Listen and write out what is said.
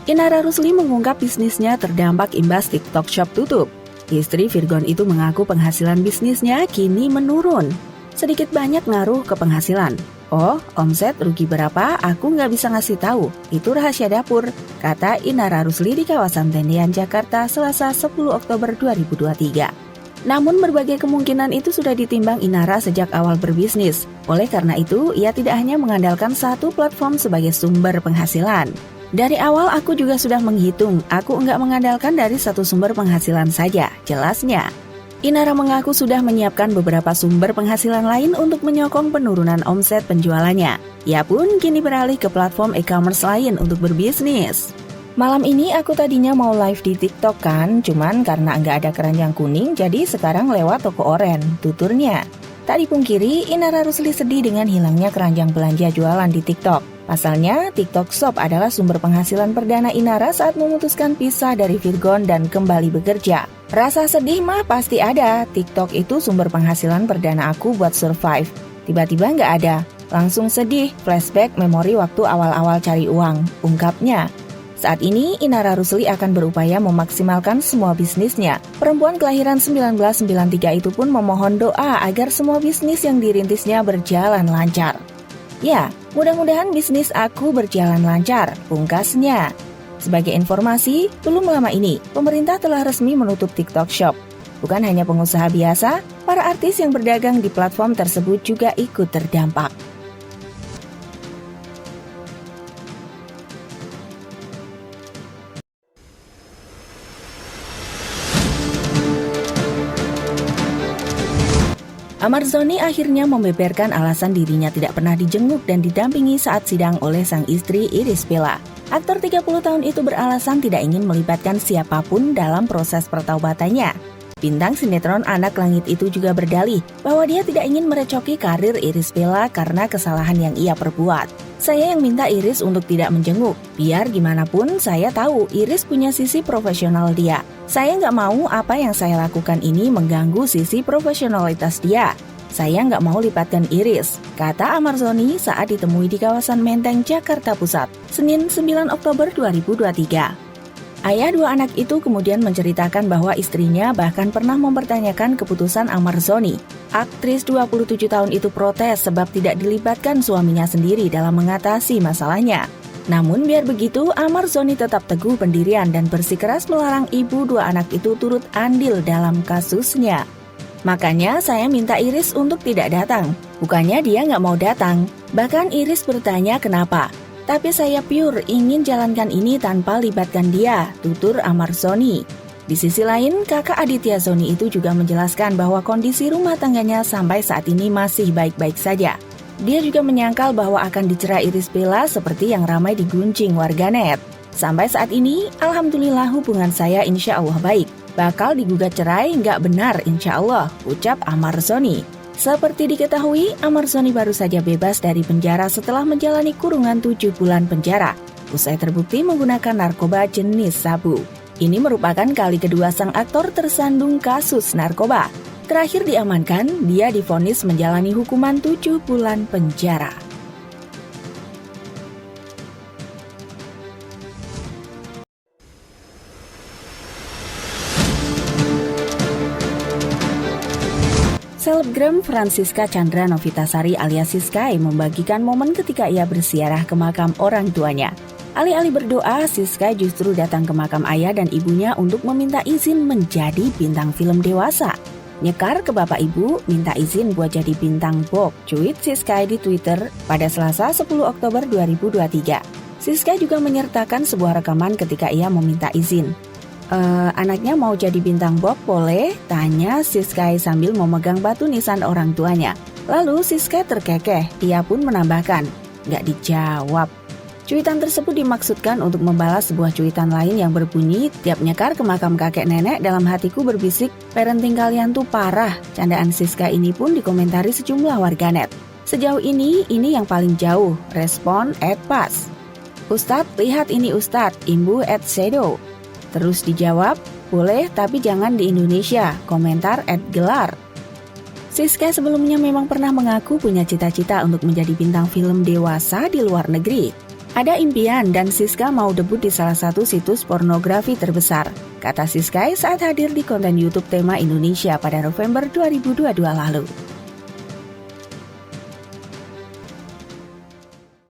Inara Rusli mengungkap bisnisnya terdampak imbas TikTok Shop tutup. Istri Virgon itu mengaku penghasilan bisnisnya kini menurun. Sedikit banyak ngaruh ke penghasilan. Oh, omset rugi berapa aku nggak bisa ngasih tahu. Itu rahasia dapur, kata Inara Rusli di kawasan Tendean, Jakarta, Selasa 10 Oktober 2023. Namun berbagai kemungkinan itu sudah ditimbang Inara sejak awal berbisnis. Oleh karena itu, ia tidak hanya mengandalkan satu platform sebagai sumber penghasilan. Dari awal aku juga sudah menghitung, aku enggak mengandalkan dari satu sumber penghasilan saja, jelasnya. Inara mengaku sudah menyiapkan beberapa sumber penghasilan lain untuk menyokong penurunan omset penjualannya. Ia pun kini beralih ke platform e-commerce lain untuk berbisnis. Malam ini aku tadinya mau live di TikTok kan, cuman karena enggak ada keranjang kuning, jadi sekarang lewat toko oren, tuturnya. Tak dipungkiri, Inara Rusli sedih dengan hilangnya keranjang belanja jualan di TikTok. Pasalnya, TikTok Shop adalah sumber penghasilan perdana Inara saat memutuskan pisah dari Virgon dan kembali bekerja. Rasa sedih mah pasti ada, TikTok itu sumber penghasilan perdana aku buat survive. Tiba-tiba nggak ada, langsung sedih, flashback memori waktu awal-awal cari uang, ungkapnya. Saat ini, Inara Rusli akan berupaya memaksimalkan semua bisnisnya. Perempuan kelahiran 1993 itu pun memohon doa agar semua bisnis yang dirintisnya berjalan lancar. Ya, mudah-mudahan bisnis aku berjalan lancar, pungkasnya. Sebagai informasi, belum lama ini, pemerintah telah resmi menutup TikTok Shop. Bukan hanya pengusaha biasa, para artis yang berdagang di platform tersebut juga ikut terdampak. Ahmad Zhoni akhirnya membeberkan alasan dirinya tidak pernah dijenguk dan didampingi saat sidang oleh sang istri Irish Bella. Aktor 30 tahun itu beralasan tidak ingin melibatkan siapapun dalam proses pertaubatannya. Bintang sinetron Anak Langit itu juga berdalih bahwa dia tidak ingin merecoki karir Irish Bella karena kesalahan yang ia perbuat. Saya yang minta Iris untuk tidak menjenguk. Biar gimana pun saya tahu Iris punya sisi profesional dia. Saya nggak mau apa yang saya lakukan ini mengganggu sisi profesionalitas dia. Saya nggak mau libatkan Iris, kata Ahmad Zhoni saat ditemui di kawasan Menteng, Jakarta Pusat, Senin 9 Oktober 2023. Ayah dua anak itu kemudian menceritakan bahwa istrinya bahkan pernah mempertanyakan keputusan Ahmad Zhoni. Aktris 27 tahun itu protes sebab tidak dilibatkan suaminya sendiri dalam mengatasi masalahnya. Namun biar begitu, Ahmad Zhoni tetap teguh pendirian dan bersikeras melarang ibu dua anak itu turut andil dalam kasusnya. Makanya saya minta Iris untuk tidak datang. Bukannya dia nggak mau datang. Bahkan Iris bertanya kenapa. Tapi saya pure ingin jalankan ini tanpa libatkan dia, tutur Ahmad Zhoni. Di sisi lain, kakak Aditya Zhoni itu juga menjelaskan bahwa kondisi rumah tangganya sampai saat ini masih baik-baik saja. Dia juga menyangkal bahwa akan dicerai Irish Bella seperti yang ramai digunjing warganet. Sampai saat ini, alhamdulillah hubungan saya insya Allah baik. Bakal digugat cerai nggak benar insya Allah, ucap Ahmad Zhoni. Seperti diketahui, Ahmad Zhoni baru saja bebas dari penjara setelah menjalani kurungan 7 bulan penjara. Usai terbukti menggunakan narkoba jenis sabu. Ini merupakan kali kedua sang aktor tersandung kasus narkoba. Terakhir diamankan, dia divonis menjalani hukuman 7 bulan penjara. Selebgram Francisca Chandra Novitasari alias Siskai membagikan momen ketika ia berziarah ke makam orang tuanya. Alih-alih berdoa, Siskai justru datang ke makam ayah dan ibunya untuk meminta izin menjadi bintang film dewasa. Nyekar ke bapak ibu, minta izin buat jadi bintang Bob, cuit Siskai di Twitter pada Selasa 10 Oktober 2023. Siskai juga menyertakan sebuah rekaman ketika ia meminta izin. Anaknya mau jadi bintang Bob boleh? Tanya Siskai sambil memegang batu nisan orang tuanya. Lalu Siskai terkekeh, ia pun menambahkan, nggak dijawab. Cuitan tersebut dimaksudkan untuk membalas sebuah cuitan lain yang berbunyi, tiap nyekar ke makam kakek nenek dalam hatiku berbisik, parenting kalian tuh parah. Candaan Siskai ini pun dikomentari sejumlah warganet. Sejauh ini yang paling jauh, respon @pas. Ustadz, lihat ini Ustadz, imbu @shadow. Terus dijawab, boleh tapi jangan di Indonesia, komentar @gelar. Siskai sebelumnya memang pernah mengaku punya cita-cita untuk menjadi bintang film dewasa di luar negeri. Ada impian dan Siska mau debut di salah satu situs pornografi terbesar, kata Siska saat hadir di konten YouTube tema Indonesia pada November 2022 lalu.